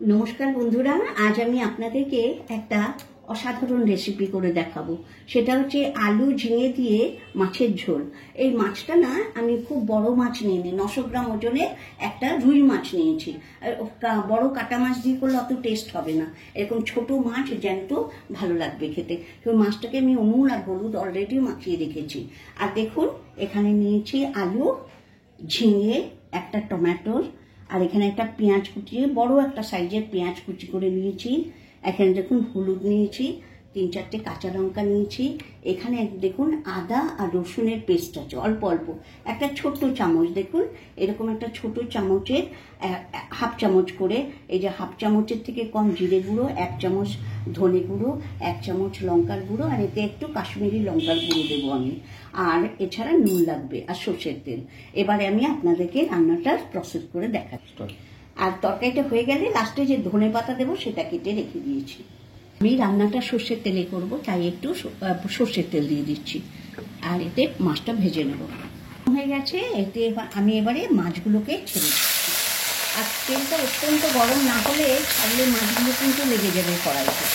নমস্কার বন্ধুরা, আজ আমি আপনাদেরকে একটা অসাধারণ রেসিপি করে দেখাবো। সেটা হচ্ছে আলু ঝিঙে দিয়ে মাছের ঝোল। এই মাছটা না আমি খুব বড় মাছ নিইনি, 900 গ্রাম ওজনের একটা রুই মাছ নিয়েছি। বড় কাটা মাছ দিয়ে করলে অত টেস্ট হবে না, এরকম ছোট মাছ জ্যান্ত ভালো লাগবে খেতে। তো মাছটাকে আমি নুন আর হলুদ অলরেডি মাখিয়ে রেখেছি। আর দেখুন এখানে নিয়েছি আলু, ঝিঙে, একটা টমেটোর, আর এখানে একটা পেঁয়াজ কুচিয়ে বড় একটা সাইজের পেঁয়াজ কুচি করে নিয়েছি। এখানে দেখুন হলুদ নিয়েছি, 3-4টে কাঁচা লঙ্কা নিয়েছি। এখানে দেখুন আদা আর রসুনের পেস্ট আছে অল্প অল্প, একটা ছোট্ট চামচ, দেখুন এরকম একটা ছোট চামচের হাফ চামচ করে, এই যে হাফ চামচের থেকে কম জিরে গুঁড়ো, 1 চামচ ধনে গুঁড়ো, 1 চামচ লঙ্কার গুঁড়ো, আর এতে একটু কাশ্মীরি লঙ্কার গুঁড়ো দেবো আমি। আর এছাড়া নুন লাগবে আর সর্ষের তেল। এবারে আমি আপনাদেরকে রান্নাটা প্রসেস করে দেখাচ্ছি। আর তরকারিটা হয়ে গেলে লাস্টে যে ধনে পাতা দেবো সেটা কেটে রেখে দিয়েছি। আমি রান্নাটা সর্ষের তেলে করব, তাই একটু সর্ষের তেল দিয়ে দিচ্ছি। আর এতে মাছটা ভেজে নেব। হয়ে গেছে, এতে আমি এবারে মাছগুলোকে ছেড়ে দিচ্ছি। আর তেলটা অত্যন্ত গরম না হলে ছাড়লে মাছগুলো কিন্তু লেগে যাবে কড়াইতে।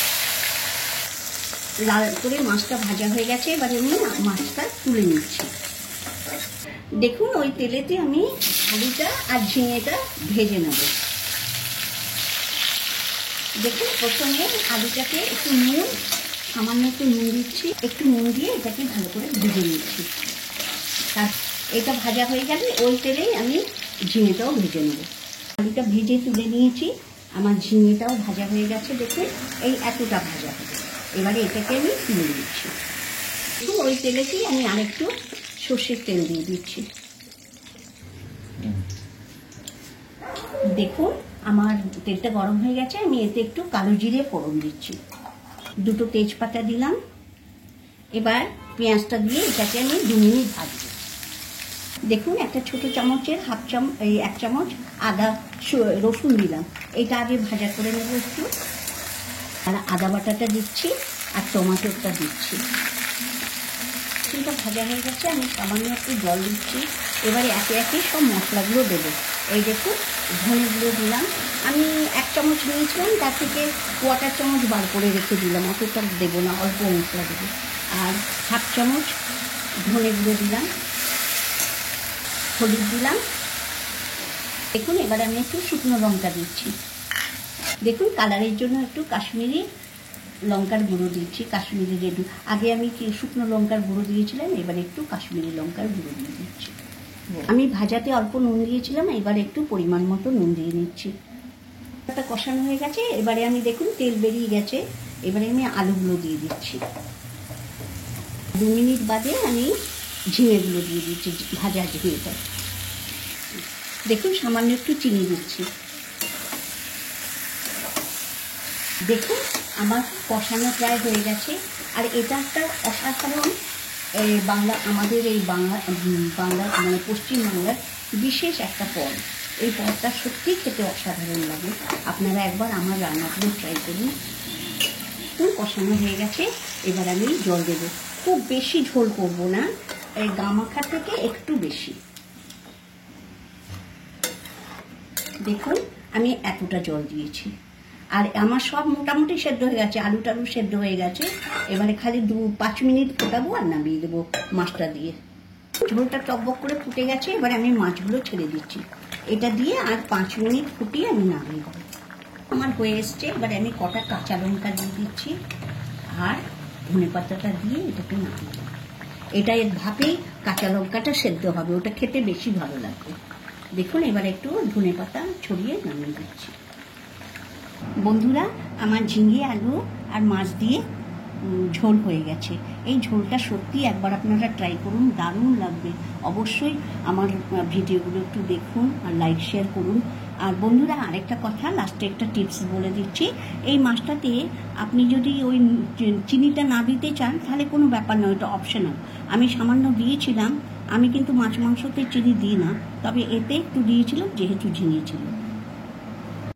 লাল করে মাছটা ভাজা হয়ে গেছে, এবারে আমি মাছটা তুলে নিচ্ছি। দেখুন ওই তেলেতে আমি আলুটা আর ঝিঙেটা ভেজে নেব। দেখুন প্রথমে আলুটাকে একটু নুন, সামান্য একটু নুন দিচ্ছি, একটু নুন দিয়ে এটাকে ভালো করে ভেজে নিচ্ছি। আর এটা ভাজা হয়ে গেলে ওই তেলেই আমি ঝিঙেটাও ভেজে নেব। আলুটা ভেজে তুলে নিয়েছি, আমার ঝিঙেটাও ভাজা হয়ে গেছে। দেখুন এই এতটা ভাজা হবে। এবারে এটাকে আমি তুলে দিচ্ছি। ওই তেলেতেই আমি আরেকটু সর্ষের তেল দিয়ে দিচ্ছি। দেখুন আমার তেলটা গরম হয়ে গেছে, আমি এতে একটু কালো জিরে ফোড়ন দিচ্ছি, 2টো তেজপাতা দিলাম। এবার পেঁয়াজটা দিয়ে এটাকে আমি 2 মিনিট ভাজবো। দেখুন একটা ছোট চামচের 1 চামচ আদা রসুন দিলাম, এটা আগে ভাজা করে নেব একটু। আর আদা বাটাটা দিচ্ছি আর টমেটোটা দিচ্ছি। রসুনটা ভাজা হয়ে গেছে, আমি সামান্য একটু জল দিচ্ছি। এবারে একে একে সব মশলাগুলো দেবো। এই দেখুন ধনে গুঁড়ো দিলাম, আমি 1 চামচ নিয়েছিলাম, তার থেকে 1/4 চামচ বার করে রেখে দিলাম, অতটা দেবো না, অল্প মশলা দেবো। আর হাফ চামচ ধনে গুঁড়ো দিলাম, হলুদ দিলাম। দেখুন এবার আমি একটু শুকনো লঙ্কা দিচ্ছি। দেখুন কালারের জন্য একটু কাশ্মীরি লঙ্কার গুঁড়ো দিচ্ছি, কাশ্মীরি রেড। আগে আমি শুকনো লঙ্কার গুঁড়ো দিয়েছিলাম, এবার একটু কাশ্মীরি লঙ্কার গুঁড়ো দিয়ে দিচ্ছি। আমি ভাজাতে অল্প নুন দিয়েছিলাম, এবার একটু পরিমাণ মতো নুন দিয়ে নিচ্ছি। এটা কষানো হয়ে গেছে, এবারে আমি দেখুন তেল বেরিয়ে গেছে, এবারে আমি আলুগুলো দিয়ে দিচ্ছি। 2 মিনিট বাদে আমি ঝিঙেগুলো দিয়ে দিচ্ছি, ভাজা ঝিঙেটা। দেখুন সামান্য একটু চিনি দিচ্ছি। দেখুন আমার কষানো প্রায় হয়ে গেছে। আর এটা একটা অসাধারণ আমাদের এই বাংলা মানে পশ্চিমবাংলার বিশেষ একটা পদ। এই পদটা সত্যি খেতে অসাধারণ লাগে। আপনারা একবার আমার রান্নাগুলো ট্রাই করুন। কষানো হয়ে গেছে, এবার আমি জল দেবো। খুব বেশি ঝোল করবো না, এই গামাখা থেকে একটু বেশি। দেখুন আমি এতটা জল দিয়েছি। আর আমার সব মোটামুটি সেদ্ধ হয়ে গেছে, আলু টালু সেদ্ধ হয়ে গেছে। এবারে খালি 5 মিনিট ফোটাবো আর নামিয়ে দেবো মাছটা দিয়ে। ঝোলটা টকবক করে ফুটে গেছে, এবারে আমি মাছগুলো ছেড়ে দিচ্ছি। এটা দিয়ে আর 5 মিনিট ফুটিয়ে আমি নামিয়ে দেবো। আমার হয়ে এসছে, এবারে আমি কটা কাঁচা লঙ্কা দিয়ে দিচ্ছি আর ধনে পাতাটা দিয়ে এটাকে নামিয়ে দেবো। এটা এর ভাপেই কাঁচা লঙ্কাটা সেদ্ধ হবে, ওটা খেতে বেশি ভালো লাগবে। দেখুন এবার একটু ধনে পাতা ছড়িয়ে নামিয়ে দিচ্ছি। বন্ধুরা আমার ঝিঙে আলু আর মাছ দিয়ে ঝোল হয়ে গেছে। এই ঝোলটা সত্যি একবার আপনারা ট্রাই করুন, দারুণ লাগবে। অবশ্যই আমার ভিডিওগুলো একটু দেখুন আর লাইক শেয়ার করুন। আর বন্ধুরা আরেকটা কথা, লাস্টে একটা টিপস বলে দিচ্ছি। এই মাছটাতে আপনি যদি ওই চিনিটা না দিতে চান তাহলে কোনো ব্যাপার নয়, এটা অপশনাল। আমি সামান্য দিয়েছিলাম, আমি কিন্তু মাছ মাংসতে চিনি দিই না, তবে এতে একটু দিয়েছিলাম যেহেতু ঝিঙে ছিল।